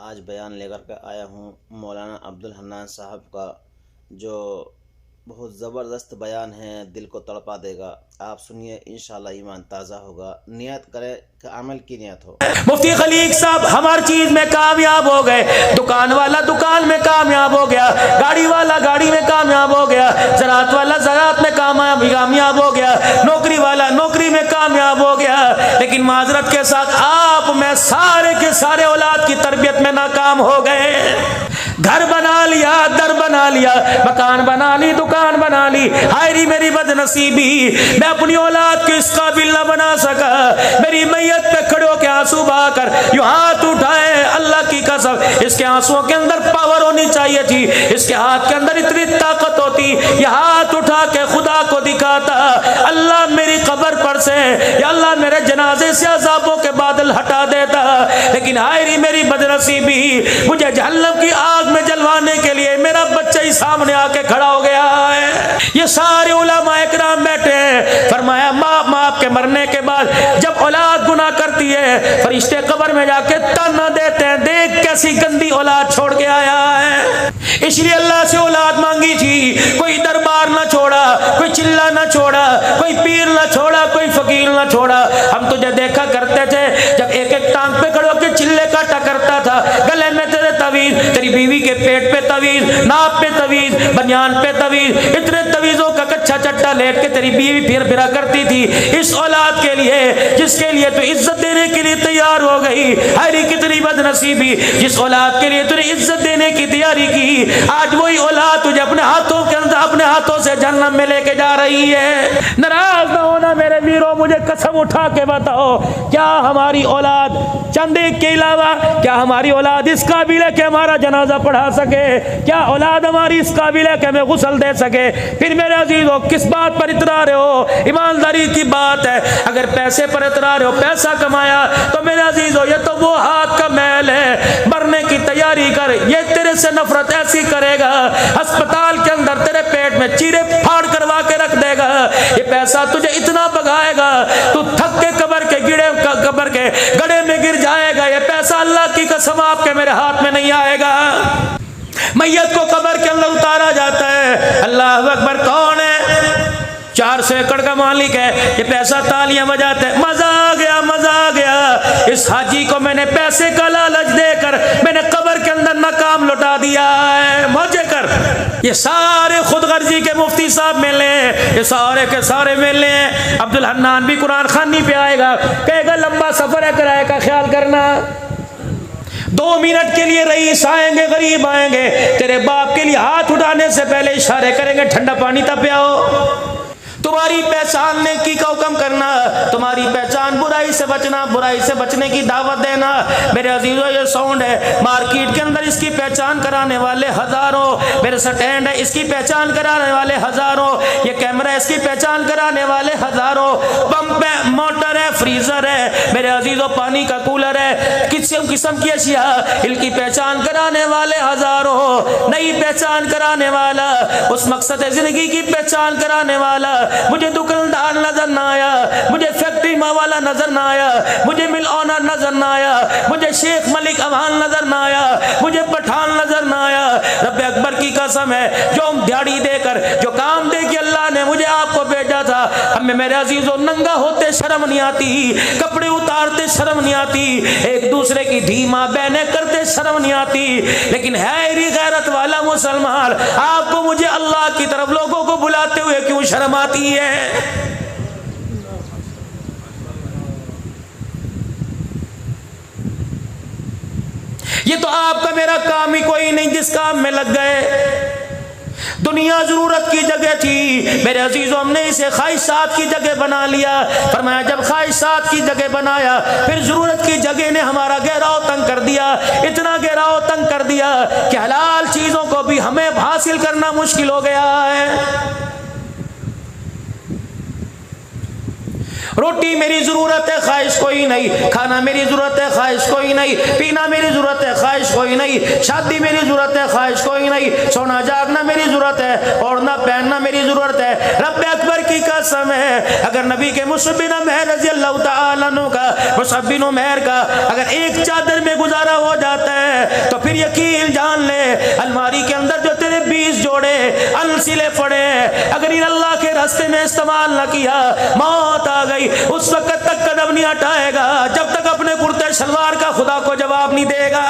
आज बयान लेकर के आया हूँ मौलाना अब्दुल हन्नान साहब का, जो बहुत ज़बरदस्त बयान है, दिल को तड़पा देगा। आप सुनिए, इंशाल्लाह ईमान ताज़ा होगा। नियत करे कि अमल की नियत हो। मुफ्ती खलीक साहब हम हर चीज में कामयाब हो गए। दुकान वाला दुकान में कामयाब हो गया, गाड़ी वाला गाड़ी में कामयाब हो गया, ज़राअत वाला ज़राअत में कामयाब हो गया, नौकरी वाला नौकरी में कामयाब हो गया। लेकिन माजरत के साथ आप में सारे के सारे औलाद की तरबियत में नाकाम हो गए। घर बना लिया, दर बना लिया, मकान बना ली, दुकान बना ली। हायरी मेरी बदनसीबी, मैं अपनी औलाद को इस काबिल न बना सका। मेरी मैयत पे खड़े होकर आंसू बहाकर यूं हाथ उठाए, अल्लाह की कसम इसके आंसुओं के अंदर पावर होनी चाहिए थी, इसके हाथ के अंदर इतनी ताकत होती, यह हाथ उठा के खुदा को दिखाता, अल्लाह मेरी कब्र पर से या अल्लाह मेरे जनाजे से अज़ाबों के बादल हटा देता। लेकिन हायरी मेरी बदनसीबी, मुझे जहन्नम की आग में जलवाने के लिए मेरा बच्चा ही सामने आके खड़ा हो गया है। ये सारे उलमा इकराम बैठे हैं। फरमाया माँ के मरने के बाद जब औलाद गुनाह करती है, फरिश्ते कब्र में जाके ताना देते हैं, देख कैसी गंदी औलाद छोड़ के आया है। इसलिए अल्लाह से औलाद मांगी थी। कोई दरबार ना छोड़ा, कोई चिल्ला ना छोड़ा, कोई पीर ना छोड़ा, कोई फकीर ना छोड़ा। हम तुझे देखा करते थे जब एक एक टांग पे खड़ो के चिल्ले काटा करता था, गले में तेरे तवीज, तेरी बीवी के पेट पे तवीज, नाप पे तवीज, बनियान पे तवीज, इतने तवीजों का कच्चा चट्टा लेट के तेरी बीवी फिरा करती थी। इस औलाद के लिए जिसके लिए तू इज्जत देने के लिए तैयार हो गई, हरी कितनी बदनसीबी, जिस औलाद के लिए तूने इज्जत देने की तैयारी की, आज वही औलाद तुझे अपने हाथों के अंदर अपने हाथों से जन्नत में लेके जा रही है। नाराज ना होना मेरे वीरों, मुझे कसम उठा के बताओ, क्या हमारी औलाद चंदे के अलावा, क्या हमारी औलाद इस काबिल है कि हमारा जनाजा पढ़ा सके? क्या औलाद हमारी इस काबिल है कि हमें गुस्ल दे सके? फिर मेरे अजीजों, किस बात पर इतरा रहे हो? ईमानदारी की बात है। अगर पैसे पर इतरा रहे हो, पैसा कमाया, तो मेरे अजीजों ये तो वो हाथ का मैल है। मरने की तैयारी कर, ये तेरे से नफरत ऐसी करेगा, अस्पताल के अंदर तेरे पेट में चीरे फाड़ करवा के रख देगा। ये पैसा तुझे इतना भगाएगा, तू थक के कब्र के गड्ढे में गिर जाएगा। ये पैसा अल्लाह की कसम आपके मेरे हाथ में नहीं आएगा। मैयत को कब्र के अंदर उतारा जाता है, अल्लाह अकबर, कौन है? 400 एकड़ का मालिक है। ये पैसा तालियां बजाते हैं, मजा आ गया, मजा आ गया। इस हाजी को मैंने पैसे का लालच देकर मैंने कब्र के अंदर नाकाम लौटा दिया है, मौजे कर। ये सारे खुदगर्जी के मुफ्ती साहब मिले हैं, ये सारे के सारे मिले हैं। अब्दुल हन्नान भी कुरान खानी पे आएगा, कहेगा लंबा सफर है, किराए का ख्याल करना। 2 मिनट के लिए रईस आएंगे, गरीब आएंगे, तेरे बाप के लिए हाथ उठाने से पहले इशारे करेंगे, ठंडा पानी तब पियाओ। तुम्हारी पहचान नेकी का हुक्म करना, तुम्हारी पहचान बुराई से बचना, बुराई से बचने की दावत देना। मेरे अजीजों, ये साउंड है, मार्केट के अंदर इसकी पहचान कराने वाले हजारों। मेरे स्टैंड है, इसकी पहचान कराने वाले हजारों। ये कैमरा, इसकी पहचान कराने वाले हजारों। पंप है, मोटर है, फ्रीजर है, मेरे अजीजों, पानी का कूलर है, किसी किस्म की अशिया, इनकी पहचान कराने वाले हजारों। नई पहचान कराने वाला, उस मकसद जिंदगी की पहचान कराने वाला। मुझे दुकानदार नजर ना आया, मुझे फैक्ट्री वाला नजर ना आया, मुझे मिल ओनर नजर ना आया, मुझे शेख मलिक अवान नजर ना आया, मुझे पठान नजर ना आया। रब्बे अकबर की कसम है, जो दिहाड़ी देकर, जो काम दे के अल्लाह ने मुझे आपको भेजा था, हमें मेरे अजीजों नंगा होते शर्म नहीं आती, कपड़े उतारते शर्म नहीं आती, एक दूसरे की धीमा बहने करते शर्म नहीं आती। लेकिन है गैरत वाला मुसलमान, आपको मुझे अल्लाह की तरफ लोगों को बुलाते हुए क्यों शर्म आती है? ये तो आपका मेरा काम ही कोई नहीं जिस काम में लग गए। दुनिया जरूरत की जगह थी मेरे अजीजों, हमने इसे ख्वाहिशात की जगह बना लिया। फरमाया जब ख्वाहिशात की जगह बनाया, फिर जरूरत की जगह ने हमारा गहराव तंग कर दिया, इतना गहराव तंग कर दिया कि हलाल चीजों को भी हमें हासिल करना मुश्किल हो गया है। रोटी मेरी जरूरत है, ख्वाहिश कोई नहीं। खाना मेरी जरूरत है, ख्वाहिश कोई नहीं। पीना मेरी जरूरत है, ख्वाहिश कोई नहीं। शादी मेरी जरूरत है, ख्वाहिश कोई नहीं। सोना जागना मेरी जरूरत है, ओढ़ना पहनना मेरी जरूरत है। रब अकबर की कसम है, अगर नबी के मुसअब बिन उमैर रज़ी अल्लाह तआला अन्हु का, मुसअब बिन उमैर का अगर एक चादर में गुजारा हो जाता है तो फिर यकीन जान ले, अलमारी के अंदर जो तेरे 20 जोड़े अलसिले पड़े, अगर इन अल्लाह के रास्ते में इस्तेमाल न किया, मौत आ गई, उस वक्त तक कदम नहीं हटाएगा जब तक अपने कुर्ते शलवार का खुदा को जवाब नहीं देगा।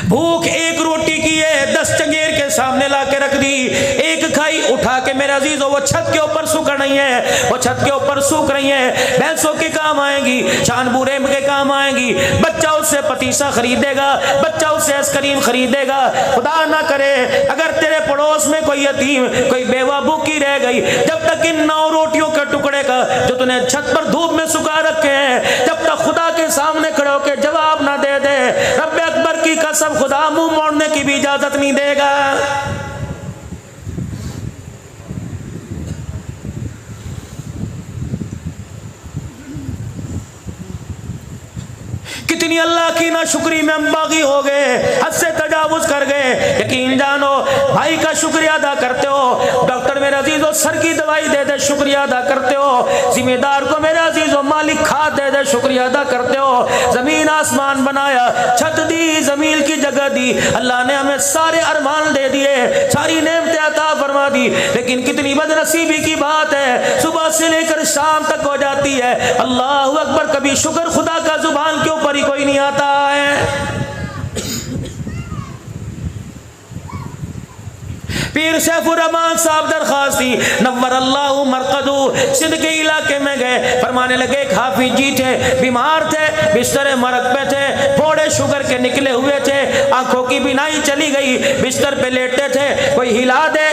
भूख एक रोटी की है, 10 चंगेर के सामने ला के रख दी, एक खाई, उठा के मेरे अजीजों वो छत के ऊपर सूख रही है, वो छत के ऊपर सूख रही है, भैंसों के काम आएंगी, शानबूरे के काम आएंगी, बच्चा उससे पतीसा खरीदेगा, बच्चा उससे आइसक्रीम खरीदेगा। खुदा ना करे अगर तेरे पड़ोस में कोई यतीम, कोई बेवा भूखी रह गई, जब तक इन 9 रोटियों के टुकड़े का जो तूने छत पर धूप में सुखा रखे हैं, जब तक खुदा के सामने खड़े होकर जवाब ना दे दे, रब अकबर की कसम खुदा मुंह मोड़ने की भी इजाजत नहीं देगा। कितनी अल्लाह की नाशुक्री में हम बागी हो गए, हद से तजावुज कर गए। यकीन जानो भाई का शुक्रिया अदा करते हो, डॉक्टर मेरे अजीजों सर की दवाई दे दे शुक्रिया अदा करते हो, जिम्मेदार को मेरे अजीजों मालिक खाद दे दे शुक्रिया अदा करते हो। जमीन आसमान बनाया, छत दी, जमीन की जगह दी, अल्लाह ने हमें सारे अरमान दे दिए, सारी नेमतें अता फरमा दी, लेकिन कितनी बदनसीबी की बात है, सुबह से लेकर शाम तक हो जाती है, अल्लाह अकबर, कभी शुक्र खुदा का जुबान के ऊपर ही कोई नहीं आता है। पीर सैफुर रहमान साहब दरखास्त थी, नव्वर अल्लाहु मरकदू, सिंध के इलाके में गए, फरमाने लगे एक हाफिज जी थे, बीमार थे, बिस्तर मरक पे थे, फोड़े शुगर के निकले हुए थे, आंखों की बिनाई चली गई, बिस्तर पे लेटे थे, कोई हिला दे,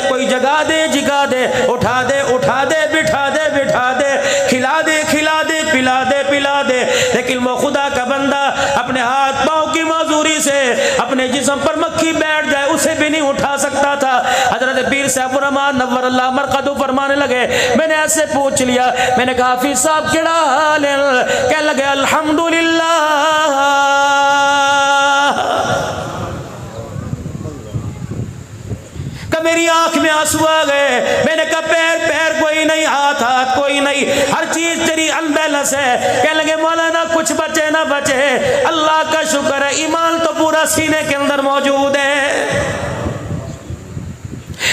कोई जगा दे, जिगा दे, उठा दे, बिठा दे, खिला दे, पिला दे, लेकिन वो खुदा का बंदा अपने हाथ पांव की मजदूरी से अपने जिस्म पर मक्खी बैठ जाए उसे भी नहीं उठा सकता था। हजरत पीर सैफुर रहमान नव्वर अल्लाह मरकदू फरमाने लगे, मैंने ऐसे पूछ लिया, मैंने कहा हाफिज साहब केड़ा हाल है? कहने लगे अल्हम्दुलिल्लाह। मेरी आंख में आंसू आ गए, मैंने कहा पैर कोई नहीं, हाथ कोई नहीं, हर चीज तेरी अनबैलेंस है। कहने लगे मौलाना कुछ बचे ना बचे, अल्लाह का शुक्र है ईमान तो पूरा सीने के अंदर मौजूद है।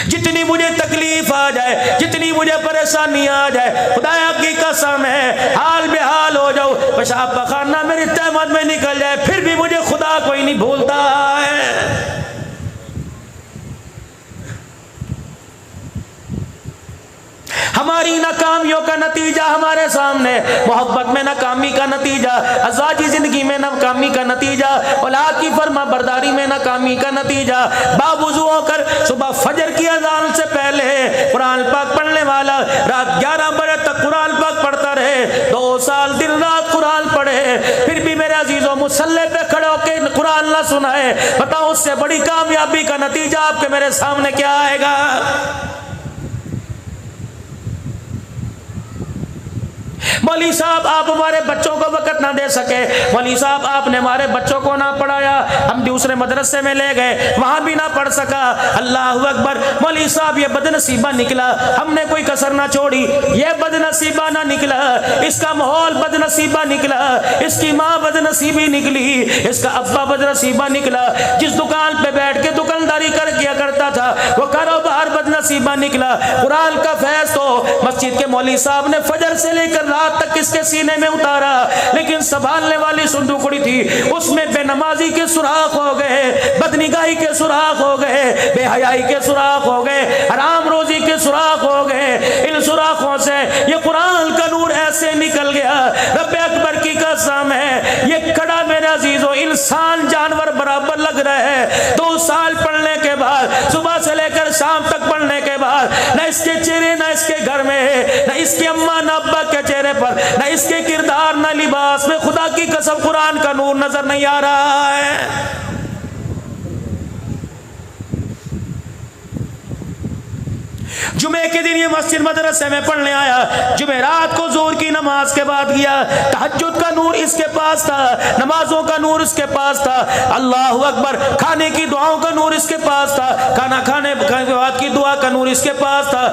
जितनी मुझे तकलीफ आ जाए, जितनी मुझे परेशानी आ जाए, खुदाया की कसम है हाल बेहाल हो जाओ, पेशाब पखाना मेरी तहमत में निकल जाए, फिर भी मुझे खुदा कोई नहीं भूलता है। हमारी नाकामियों का नतीजा हमारे सामने, मोहब्बत में नाकामी का नतीजा, अज़वाजी जिंदगी में नाकामी का नतीजा, औलाद की फर्मा बरदारी में नाकामी का नतीजा। बावुज़ू होकर सुबह फजर की अज़ान से पहले कुरान पाक पढ़ने वाला रात 11 बजे तक कुरान पाक पढ़ता रहे, 2 साल दिन रात कुरान पढ़े, फिर भी मेरे अजीजों मुसल्ले पे खड़े होकर कुरान ना सुनाए, बताओ उससे बड़ी कामयाबी का नतीजा आपके मेरे सामने क्या आएगा? मौली साहब आप हमारे बच्चों को वक़्त ना दे सके, मौली साहब आपने हमारे बच्चों को ना पढ़ाया, हम दूसरे मदरसे में ले गए, वहां भी ना पढ़ सका। अल्लाह अकबर, मौली साहब ये बदनसीबा निकला, हमने कोई कसर ना छोड़ी, ये बदनसीबा ना निकला, इसका माहौल बदनसीबा निकला, इसकी माँ बदनसीबी निकली, इसका अब्बा बदनसीबा निकला, जिस दुकान पे बैठ के दुकानदारी कर किया करता था वो कारोबार बदनसीबा निकला। कुरान का फैज़ तो मस्जिद के मौली साहब ने फजर से लेकर रात तक किसके सीने में उतारा, लेकिन संभालने वाली सुंदुकड़ी थी उसमें बेनमाजी के सुराख हो गए, बदनिगाही के सुराख हो गए, बेहयाई के सुराख हो गए, हराम रोजी के सुराख हो गए। इन सुराखों से ये कुरान का नूर ऐसे निकल गया, रब अकबर की कसम है ये खड़ा मेरे अजीजों इंसान जानवर बराबर लग रहा है। 2 साल पढ़ने के बाद, सुबह से लेकर शाम तक पढ़ने के बाद, न इसके चेहरे न इसके घर में, न इसके अम्मा न अब्बा के चेहरे पर, न इसके किरदार न लिबास में खुदा की कसम कुरान का नूर नजर नहीं आ रहा है। जुमे के दिन ये मस्जिद मदरसे में पढ़ने आया, जुमेरात को ज़ोहर की नमाज के बाद गया, तहज्जुद का नूर इसके पास था, नमाजों का नूर इसके पास था, अल्लाहु अकबर, खाने की दुआओं का नूर इसके पास था, खाना खाने के बाद की दुआ का नूर इसके पास था,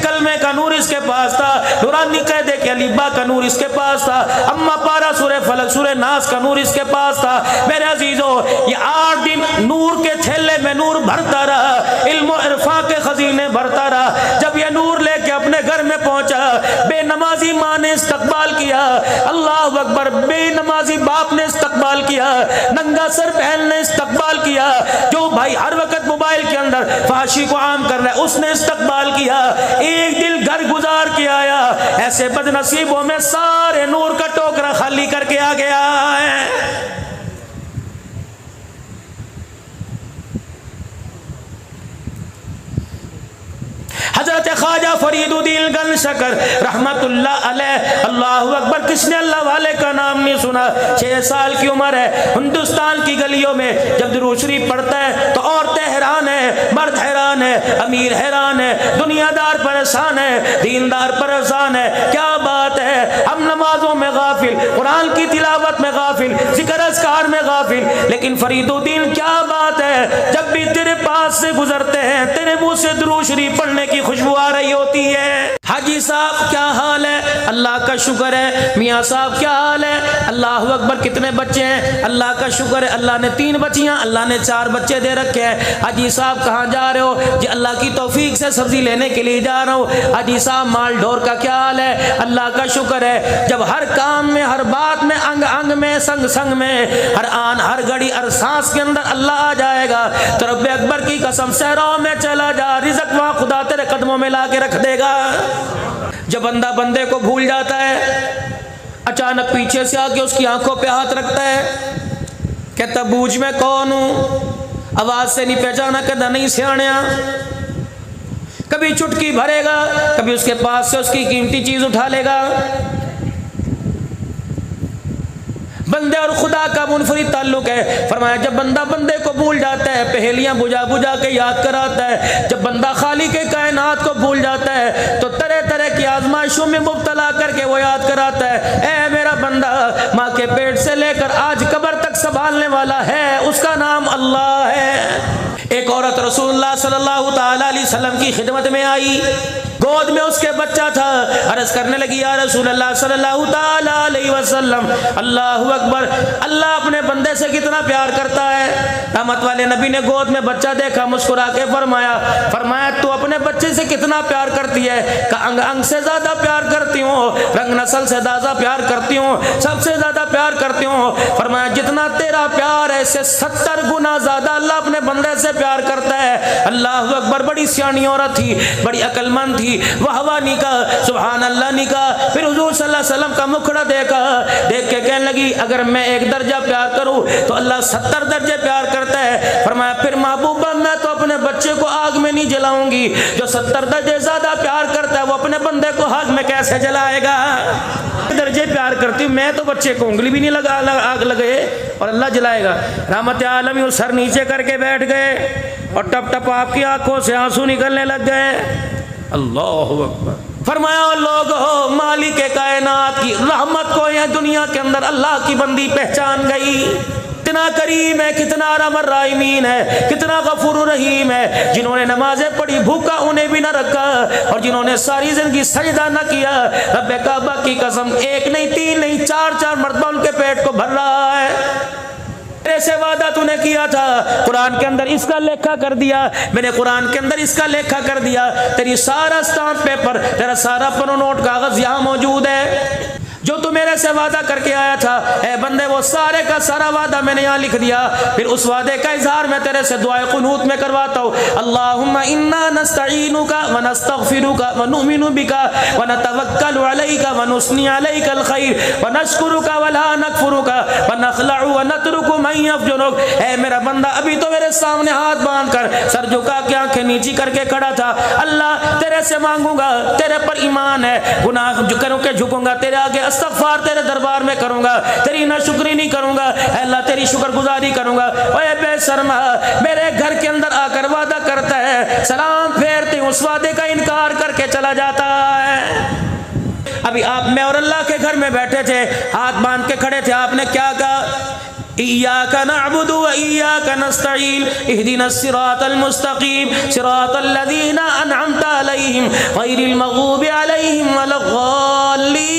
कलमे का नूर इसके पास था, नूरानी क़ैदे के अलीबा का नूर इसके पास था, अम्मा पारा सूरह फलक सूरह नास का नूर इसके पास था। मेरे अजीजों, ये 8 दिन नूर के थैले में नूर भरता रहा, इल्म इरफा के खजीने भरता रहा। जब ये नूर लेके अपने घर में पहुंचा, बेनमाजी माँ ने इस्तकबाल किया, अल्लाह अकबर, बेनमाजी बाप ने इस्तकबाल किया, नंगा सर बहन ने इस्तकबाल किया, जो भाई हर वक्त मोबाइल के अंदर फाशी को आम कर रहा है उसने इस्तकबाल किया, एक दिल घर गुजार के आया। ऐसे बदनसीबों में सारे नूर का टोकरा खाली करके आ गया है। हजरत ख्वाजा फरीदुद्दीन गन शकर रहमतुल्लाह अलैह, अल्लाहु अकबर, किसने अल्लाह वाले का नाम नहीं सुना? 6 साल की उम्र है, हिंदुस्तान की गलियों में जब दुरूद शरीफ पढ़ता है तो औरतें हैरान है, मर्द हैरान है, अमीर हैरान है, दुनियादार परेशान है, दीनदार परेशान है। क्या बात है, हम नमाजों में गाफिल, कुरान की तिलावत में गाफिल, जिक्र अस्कार में गाफिल, लेकिन फरीदुद्दीन क्या बात है, जब भी तेरे पास से गुजरते हैं तेरे मुंह से दुरूद शरीफ पढ़ने की खुशबू आ रही होती है। हाजी साहब क्या हाल है? अल्लाह का शुक्र है। मियाँ साहब क्या हाल है? अल्लाह अकबर। कितने बच्चे हैं? अल्लाह का शुक्र है, अल्लाह ने 3 बच्चियां, अल्लाह ने 4 बच्चे दे रखे हैं। हाजी साहब कहाँ जा रहे हो? जी अल्लाह की तौफीक से सब्जी लेने के लिए जा रहा हूँ। हाजी साहब माल ढोर का क्या हाल है? अल्लाह का शुक्र है। जब हर काम में, हर बात में, अंग अंग में, संग संग में, हर आन हर घड़ी हर सांस के अंदर अल्लाह आ जाएगा तो रब्बे अकबर की कसम सहराओं में चला जा, रिज़्क़ वहाँ खुदा तेरे कदमों में ला के रख देगा। जब बंदा बंदे को भूल जाता है, अचानक पीछे से आके उसकी आंखों पे हाथ रखता है, कहता बूझ मैं कौन हूँ? आवाज से नहीं पहचाना, कहता नहीं सियाणिया। कभी चुटकी भरेगा, कभी उसके पास से उसकी कीमती चीज उठा लेगा। बंदे और खुदा का मुनफरिद ताल्लुक है। फरमाया जब बंदा बंदे को भूल जाता है, पहेलियां बुझा बुझा के याद कराता है, जब बंदा खाली के कायनात को भूल जाता है तो तरह तरह की आजमाइशों में मुब्तला करके वो याद कराता है, ए मेरा बंदा, माँ के पेट से लेकर आज कब्र तक संभालने वाला है, उसका नाम अल्लाह है। एक औरत रसूलुल्लाह सल्लल्लाहु ताला अलैहि वसल्लम की खिदमत में आई, गोद में उसके बच्चा था। अर्ज करने लगी, या रसूलल्लाह सल्लल्लाहु ताला अलैहि वसल्लम, अल्लाहु अकबर, अल्लाह अपने बंदे से कितना प्यार करता है। रहमत वाले नबी ने गोद में बच्चा देखा, मुस्कुरा के फरमाया तू अपने बच्चे से कितना प्यार करती है? का अंग अंग से ज्यादा प्यार करती हूँ, रंग नस्ल से ज्यादा प्यार करती हूँ, सबसे ज्यादा प्यार करती हूँ। फरमाया जितना तेरा प्यार है इससे 70 गुना ज्यादा अल्लाह अपने बंदे से प्यार करता है। अल्लाह अकबर। बड़ी सियानी औरत थी, बड़ी अक्लमंद थी, वाह वाह निका, सुभान अल्लाह निका। फिर हुजूर सल्लल्लाहु अलैहि वसल्लम का मुखड़ा देखा, देख के कहने लगी अगर मैं 1 दर्जा प्यार करूं तो अल्लाह 70 दर्जे प्यार करता है। फरमाया फिर महबूबा मैं तो अपने बच्चे को आग में नहीं जलाऊंगी, जो 70 दर्जे ज्यादा प्यार करता है वो अपने बंदे को आग में कैसे जलाएगा? दर्जे प्यार करती हूँ मैं तो बच्चे को उंगली भी नहीं लगा आग लगे और अल्लाह जलाएगा। रहमत आलमी वो सर नीचे करके बैठ गए और टप टप आपकी आंखों से आंसू निकलने लग गए। अल्लाहु अकबर। फरमाया लोग हो, मालिक कायनात की रहमत को यह दुनिया के अंदर अल्लाह की बंदी पहचान गई। कितना करीम है, कितना रहमत राहिमीन है, कितना गफूर रहीम है। जिन्होंने नमाजें पढ़ी भूखा उन्हें भी न रखा, और जिन्होंने सारी जिंदगी सजदा न किया, रब्बे काबा की कसम 1 नहीं 3 नहीं 4 मरतबा उनके पेट को भर रहा है। तेरे से वादा तूने किया था, कुरान के अंदर इसका लेखा कर दिया, मैंने कुरान के अंदर इसका लेखा कर दिया। तेरी सारा स्टाम्प पेपर, तेरा सारा पन्नो नोट कागज यहाँ मौजूद है। जो तू मेरे से वादा करके आया था, ए बंदे वो सारे का सारा वादा मैंने यहाँ लिख दिया। फिर उस वादे का इजहार मैं तेरे से दुआए कुनूत में करवाता हूँ। अल्लाहुम्मा इन्ना नस्तईनुका व नस्तगफिरुका व नुमिनु बिका व नतवक्कलु अलैका व नुस्नी अलैकल खैर व नशकुरुका व ला नकफुरुका व नखलउ व नतरुकु मन यफजुनुक। ए मेरा बंदा अभी तो मेरे सामने हाथ बांध कर सर झुका के आंखें नीची करके खड़ा था। अल्लाह तेरे से मांगूंगा, तेरे पर ईमान है, गुनाह करूँ के झुकूंगा तेरे आगे इस्तग़फ़ार तेरे दरबार में करूँगा, तेरी नाशुक्री नहीं करूँगा, अल्लाह तेरी शुक्रगुजारी करूँगा। ओए बेशर्मा, मेरे घर के अंदर आकर वादा करता है, सलाम फेरते उस वादे का इनकार करके चला जाता है। अभी आप मैं और अल्लाह के घर में बैठे थे, हाथ बांध के खड़े थे, आपने क्या कहा? इय्याका नअबुदु व इय्याका नस्तईन इहदिनस सिरातल मुस्तकीम सिरातल लज़ीना अनअमता अलैहिम गैरिल मग़ज़ूबि अलैहिम वलद्दाल्लीन।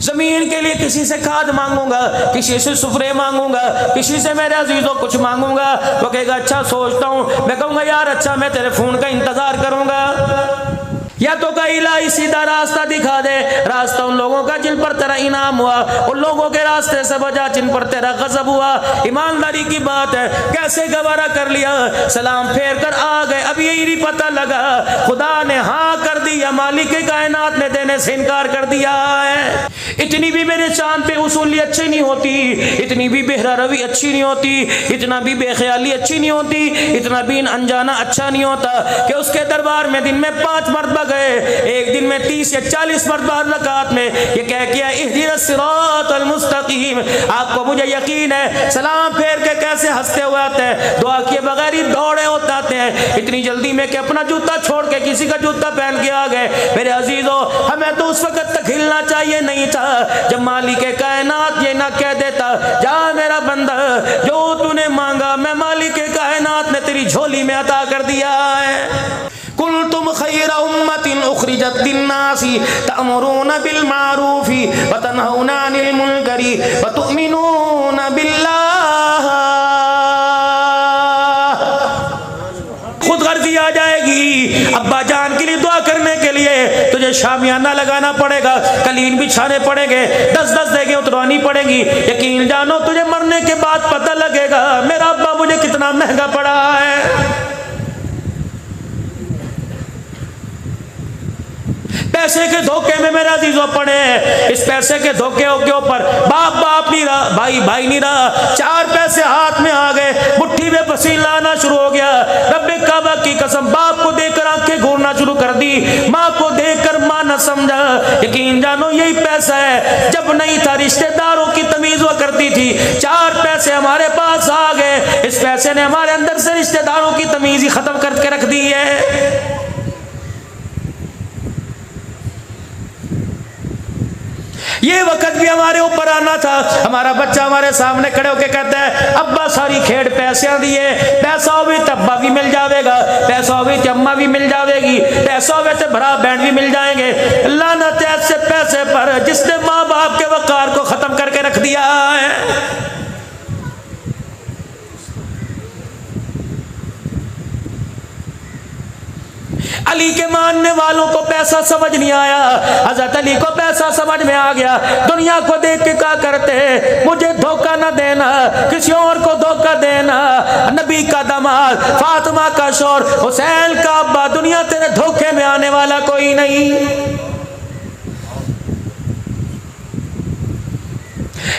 जमीन के लिए किसी से खाद मांगूंगा, किसी से सुफरे मांगूंगा, किसी से मेरे अजीजों कुछ मांगूंगा, वो कहेगा अच्छा सोचता हूँ, मैं कहूँगा यार अच्छा मैं तेरे फोन का इंतजार करूंगा। या तो का इलाही सीधा रास्ता दिखा दे, रास्ता उन लोगों का जिन पर तेरा इनाम हुआ, उन लोगों के रास्ते से बजा जिन पर तेरा गजब हुआ। ईमानदारी की बात है, कैसे गवारा कर लिया, सलाम फेर कर आ गए। अब यही नहीं पता लगा खुदा ने हाँ कर दी या मालिक कायनात ने देने से इनकार कर दिया है। इतनी भी मेरे चांद पे उसूली अच्छी नहीं होती, इतनी भी बेहरा रवि अच्छी नहीं होती, इतना भी बेख्याली अच्छी नहीं होती, इतना भी अनजाना अच्छा नहीं होता कि उसके दरबार में दिन में 5 मरतबा गए, एक दिन में 30 या 40 मरतबा रकात में ये कह किया इहदिनस सिरातल मुस्तकीम। आपको मुझे यकीन है सलाम फेर के कैसे हंसते हुए आते हैं, दुआ किए बगैर ही दौड़े होते आते हैं, इतनी जल्दी में कि अपना जूता छोड़ के किसी का जूता पहन के आ गए। मेरे अजीजों, हमें तो उस वक्त तक हिलना चाहिए नहीं था जब मालिक कायनात ये ना कह देता, जा मेरा बंदा जो तूने मांगा मैं मालिक कायनात ने तेरी झोली में अता कर दिया है। कुंतुम खैरा उम्मतिन उखरिजत लिन्नासी तअमुरूना बिल मारूफी व तनहौना अनिल मुनकरी व तुमिनूना बिल्लाह। खुद गर्जी आ जाएगी। अब्बा जान के लिए दुआ करने के लिए तुझे शामियाना लगाना पड़ेगा, कलीन बिछाने पड़ेंगे, 10-10 जगह उतरवानी पड़ेगी। यकीन जानो तुझे मरने के बाद पता लगेगा मेरा अब्बा मुझे कितना महंगा पड़ा है। पैसे के धोखे में मेरा अजीजों पड़े, इस पैसे के धोखे के ऊपर बाप बाप नहीं रहा, भाई भाई नहीं रहा, 4 पैसे हाथ में आ गए, मुट्ठी में पसीना आना शुरू हो गया। रब्बे काबा की कसम, बाप को देकर आंखें घूरना शुरू कर दी, माँ को देकर माँ न समझा। यकीन जानो यही पैसा है, जब नहीं था रिश्तेदारों की तमीज हुआ करती थी। 4 पैसे हमारे पास आ गए, इस पैसे ने हमारे अंदर से रिश्तेदारों की तमीज ही खत्म करके रख दी है। ये वक्त भी हमारे ऊपर आना था। हमारा बच्चा हमारे सामने खड़े होकर कहता है अब्बा सारी खेड़ पैसे दिए, पैसा हो भी तो अब्बा भी मिल जाएगा, पैसा हो भी तो अम्मा भी मिल जाएगी, पैसा हो तो भरा बहन भी मिल जाएंगे। लानत है ऐसे पैसे पर जिसने माँ बाप के वकार को खत्म करके रख दिया है। अली के मानने वालों को पैसा समझ नहीं आया, हजरत अली को पैसा समझ में आ गया। दुनिया को देख के क्या करते हैं, मुझे धोखा न देना, किसी और को धोखा देना। नबी का दामाद, फातिमा का शौहर, हुसैन का अब्बा, दुनिया तेरे धोखे में आने वाला कोई नहीं।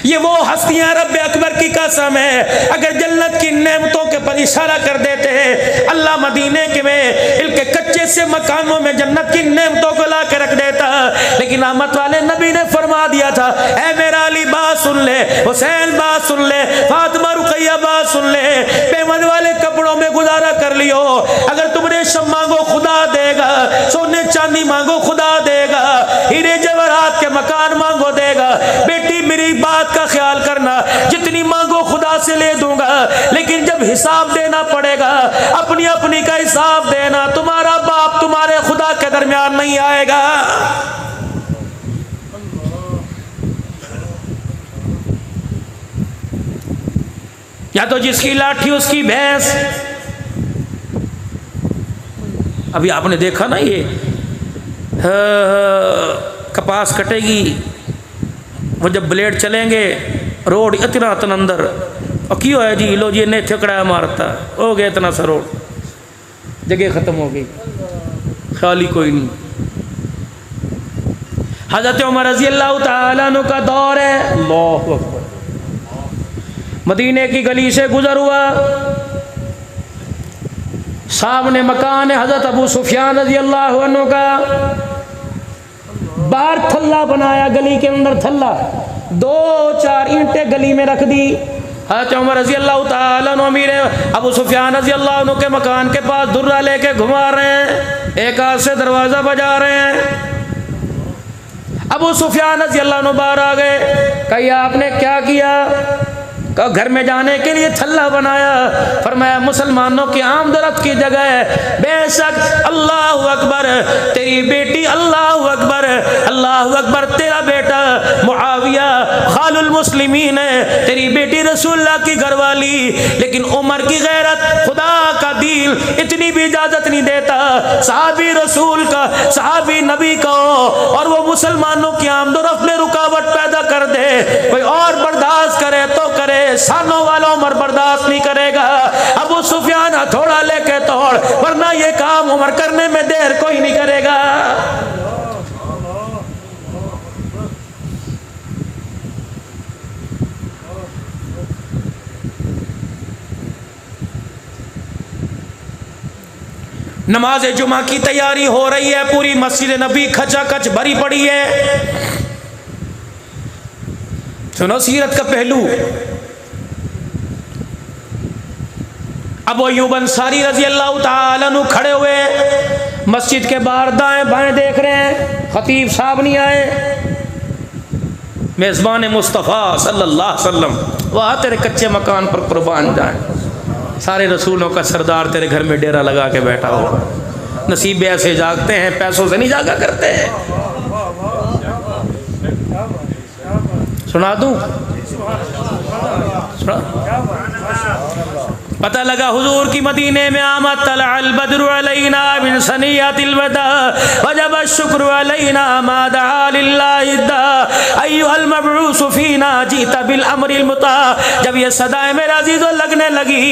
ये वो हस्तियां रब अकबर की कसम है, अगर जन्नत की नेमतों के पर इशारा कर देते हैं, अल्लाह मदीने के में इनके कच्चे से मकानों में जन्नत की नेमतों को ला के रख देता। लेकिन रहमत वाले नबी ने फरमा दिया था, ऐ मेरा अली बात सुन ले, हुसैन बात सुन ले, फातिमा रुकैया बात सुन ले, पेमन वाले कपड़ों में गुजारा कर लियो। अगर तुम रेशम मांगो खुदा देगा, सोने चांदी मांगो खुदा देगा, हीरे जवाहरात के मकान मांगो देगा। बेटी मेरी बात का ख्याल करना, जितनी मांगो खुदा से ले दूंगा, लेकिन जब हिसाब देना पड़ेगा अपनी अपनी का हिसाब देना। तुम्हारा बाप तुम्हारे खुदा के दरमियान नहीं आएगा। या तो जिसकी लाठी उसकी भैंस। अभी आपने देखा ना ये कपास कटेगी, वो जब ब्लेड चलेंगे रोड इतना तन अंदर और क्यों है जी, लो जी ने थकड़ा मारता हो गया, इतना सा रोड जगह ख़त्म हो गई, खाली कोई नहीं। हज़रत उमर रज़ी अल्लाह तआला अन्हु का दौर है, अल्लाहु अकबर, मदीने की गली से गुजर हुआ, सामने मकान है हज़रत अबू सुफियान रज़ी अल्लाह अन्हु का। बाहर थल्ला बनाया, गली के अंदर थल्ला, 2-4 ईंटें गली में रख दी। हज़रत उमर रज़ी अल्लाह ताला अन्हु अमीर अबू सुफियान रज़ी अल्लाह अन्हु के मकान के पास दुर्रा लेके घुमा रहे हैं, एक हाथ से दरवाज़ा बजा रहे हैं। अबू सुफियान रज़ी अल्लाह अन्हु बाहर आ गए, कही आपने क्या किया? कहा घर में जाने के लिए थल्ला बनाया। फरमाया मुसलमानों की आमदरफ्त की जगह है, बेशक अल्लाह अकबर तेरी बेटी, अल्लाह अकबर, अल्लाह अकबर तेरा बेटा मुआविया खालुल मुस्लिमीन है, तेरी बेटी रसूलुल्लाह की घरवाली, लेकिन उमर की गैरत, खुदा का दिल इतनी भी इजाजत नहीं देता सहाबी रसूल का, सहाबी नबी का और वो मुसलमानों की आमदरफ्त में रुकावट पैदा कर दे। कोई और बर्दाश्त करे तो करे, सालों वाला उमर बर्दाश्त नहीं करेगा। अबू सुफियान हथौड़ा लेके तोड़, वरना ये काम उमर करने में देर कोई नहीं करेगा। नमाज जुमा की तैयारी हो रही है, पूरी मस्जिद नबी खचाखच भरी पड़ी है। सुनो सीरत का पहलू। अबू अय्यूब अंसारी रजी अल्लाह ताला अन्हु खड़े हुए मस्जिद के बाहर दाएं बाएं देख रहे हैं, खतीब साहब नहीं आए। मेज़बान मुस्तफ़ा सल्लल्लाहु अलैहि वसल्लम, वाह तेरे कच्चे मकान पर कुर्बान जाए, सारे रसूलों का सरदार तेरे घर में डेरा लगा के बैठा हो। नसीब ऐसे जागते हैं, पैसों से नहीं जागा करते। सुना दूं? पता लगा हुजूर की मदीने में आमद, तलअल बद्रु अलैना मिन सनियतिल वदा वजब शुक्र अलैना मा दआ लिल्लाहि दा अय्युहल मबरूस फीना जीता बिल अमरिल मुता। जब ये सदाएं मेरा अजीजों लगने लगी,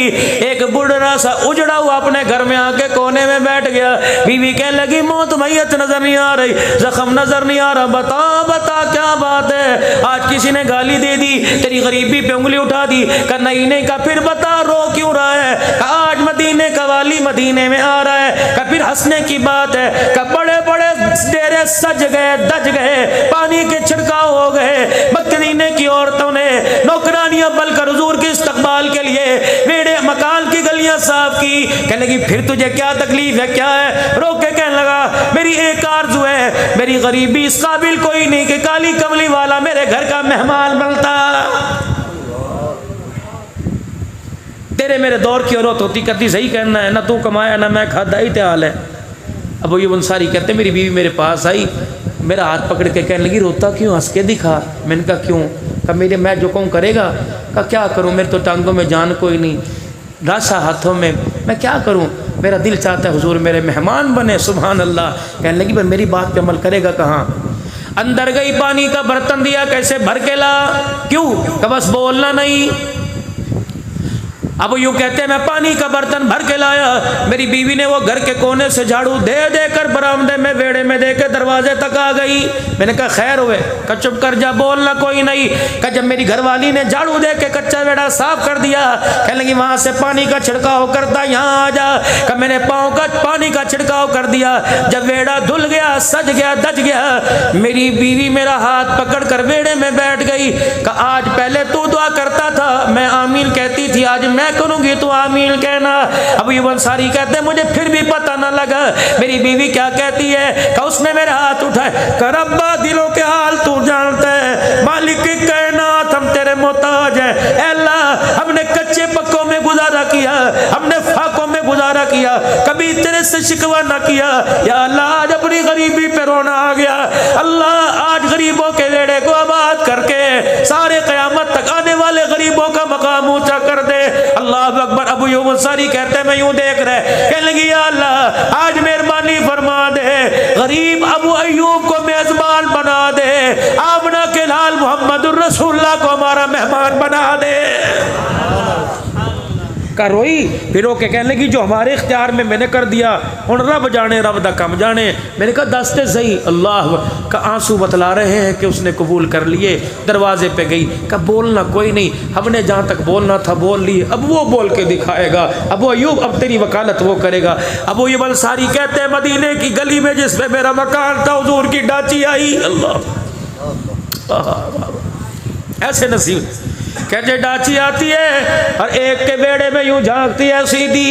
एक बुढ़ा सा उजड़ा हुआ अपने घर में आके कोने में बैठ गया। बीवी कहने लगी मौत मैयत नजर नहीं आ रही, जख्म नजर नहीं आ रहा, बता बता क्या बात है? आज किसी ने गाली दे दी, तेरी गरीबी पे उंगली उठा दी। कहा नहीं नहीं, का फिर बता रो क्यों रहा है? आज मदीने का वाली मदीने में आ रहा है। का फिर हंसने की बात है? का बड़े बड़े डेरे सज गए, दज गए, पानी के छिड़काव हो गए। मदीने की औरतों ने नौकरानियां बलकर हुजूर के इस्तकबाल के लिए मेरे मकान की गलियां साफ की। कहने लगी फिर तुझे क्या तकलीफ है, क्या है? रोक के कहने लगा मेरी एक आरज़ू है, मेरी गरीबी इस काबिल कोई नहीं कि काली कमली वाला मेरे घर का मेहमान बनता। तेरे मेरे दौर की औरत होती, कहती सही कहना है, ना तू कमाया ना मैं खाता, ही हाल है। अब वो ये अंसारी कहते मेरी बीवी मेरे पास आई, मेरा हाथ पकड़ के कहने लगी रोता क्यों, हंस के दिखा। मैंने कहा क्यों? कहा मेरे मैं जो कहूँ करेगा। कहा क्या करूँ, मेरे तो टांगों में जान कोई नहीं, राशा हाथों में, मैं क्या करूँ? मेरा दिल चाहता है हुजूर मेरे मेहमान बने। सुभान अल्लाह। कहने लगी पर मेरी बात पे अमल करेगा कहाँ? अंदर गई, पानी का बर्तन दिया, कैसे भर के ला। क्यों? कहा बस बोलना नहीं। अब यूँ कहते हैं मैं पानी का बर्तन भर के लाया। मेरी बीवी ने वो घर के कोने से झाड़ू दे देकर बरामदे में वेड़े में दे के दरवाजे तक आ गई। मैंने कहा खैर हुए? कहा चुप कर जा, बोलना कोई नहीं। कहा जब मेरी घरवाली ने झाड़ू दे के कच्चा वेड़ा साफ कर दिया, कहने लगी वहाँ से पानी का छिड़काव करता, यहाँ आ जा। कहा मैंने पाँव का पानी का छिड़काव कर दिया। जब वेड़ा धुल गया, सज गया, दज गया, मेरी बीवी मेरा हाथ पकड़ कर वेड़े में बैठ गई। कहा आज पहले तू दुआ करता था, मैं आमीन कहती थी, आज मैं करूंगी तो आमीन कहना। अब ये अंसारी कहते मुझे फिर भी पता ना लगा मेरी बीवी क्या कहती है। कि उसने मेरा हाथ उठाया, कि रब्बा दिलों के हाल तू जानता है, मालिक की कायनात हम तेरे मोहताज हैं। अल्लाह हमने कच्चे पक्कों में गुजारा किया, हमने फाकों में गुजारा किया, कभी तेरे से शिकवा ना किया। या अल्लाह आज अपनी गरीबी पे रोना आ गया। अल्लाह आज गरीबों के वेड़े को आबाद करके सारे क़यामत तक आने वाले गरीबों का मकाम ऊंचा कर दे। अल्लाह अकबर। अबू अय्यूब अंसारी कहते हैं मैं यूं देख रहे, कहने लगी या अल्लाह आज मेहरबानी फरमा दे, गरीब अबू अय्यूब को मेजबान बना दे, आमना के लाल मोहम्मद रसूलुल्लाह को हमारा मेहमान बना दे। का रोई, फिर रो के कहने लगी जो हमारे इख्तियार में मैंने कर दिया हुण रब जाने, रब दा कम जाने। मैंने कहा दसते सही। अल्लाह का आंसू बतला रहे हैं कि उसने कबूल कर लिए। दरवाजे पे गई, कहा बोलना कोई नहीं, हमने जहाँ तक बोलना था बोल लिए, अब वो बोल के दिखाएगा। अबू अयूब अब तेरी वकालत वो करेगा। अबू अयूब अंसारी कहते हैं मदीने की गली में जिसमें मेरा मकान था हुजूर की डाची आई। अल्लाह ऐसे नसीब कहते डाची आती है और एक के बेड़े में यूं झांकती है सीधी।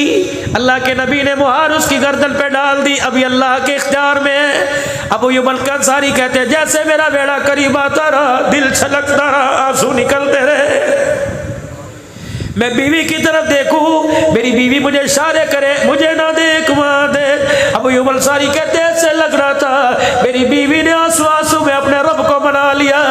अल्लाह के नबी ने मुहार उसकी गर्दन पे डाल दी, अभी अल्लाह के इख्तियार में। अबू अयूब अंसारी कहते हैं जैसे मेरा बेड़ा करीब आता रहा दिल छलकता रहा, आंसू निकलते रहे। मैं बीवी की तरफ देखूं, मेरी बीवी मुझे इशारे करे, मुझे ना देख वहां देख। अबू अयूब अंसारी कहते ऐसे लग रहा था मेरी बीवी ने आंसू आंसू में अपने रब को मना लिया।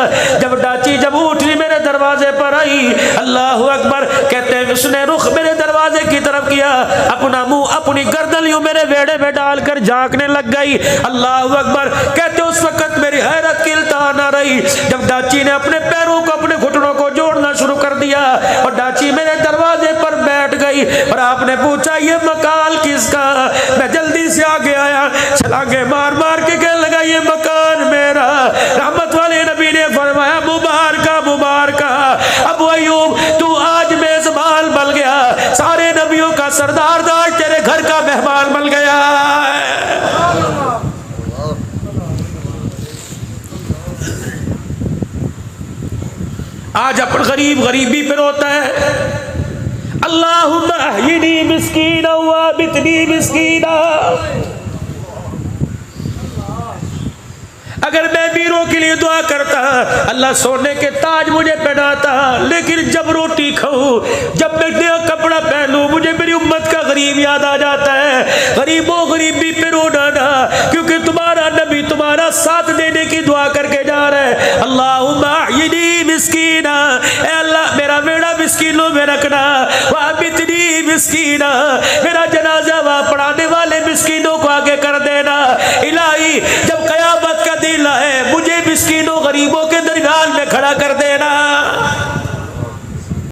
जब डाची जब उठी मेरे दरवाजे पर आई, अल्लाह अकबर, कहते हैं उसने रुख मेरे दरवाजे की तरफ किया, अपना मुंह अपनी गर्दन यूं मेरे वेड़े में डालकर झांकने लग गई। अल्लाह अकबर, कहते उस वक्त मेरी हैरत की इल्तहा न रही जब डाची ने अपने पैरों को अपने घुटनों को जोड़ना शुरू कर दिया और डाची मेरे दरवाजे पर बैठ गई। और आपने पूछा ये मकान किसका? मैं जल्दी से आगे आया, छलांगे मार मार के कहने लगा ये मकान मेरा। रहमत वाले नबी ने फरमाया मुबारका मुबारका, अबू अयूब तू आज मेजबान बन गया, सारे नबियों का सरदार आज तेरे घर का मेहमान बन गया। आज अपन गरीब गरीबी पे रोता है, अल्लाहुम्मा अहयिनी मिस्कीना व अमितनी मिस्कीना। अगर मैं मीरों के लिए दुआ करता अल्लाह सोने के ताज मुझे पहनाता, लेकिन जब रोटी खाऊं, जब मैं नया कपड़ा पहनूं, मुझे मेरी उम्मत का गरीब याद आ जाता है। गरीबों गरीबी पे रोना ना, क्योंकि तुम्हारा नबी तुम्हारा साथ देने की दुआ करके जा रहा है। अल्लाहुम्मा अहयिनी मिस्कीना, ए अल्लाह मेरा बेड़ा मिस्कीनों में रखना, व अमितनी मिस्कीना, मेरा जनाजा वहां पढ़ाने वाले मिस्कीनों को आगे कर देना। इलाही जब कयामत का दिन है मुझे मिस्कीनों गरीबों के दरमियान में खड़ा कर देना।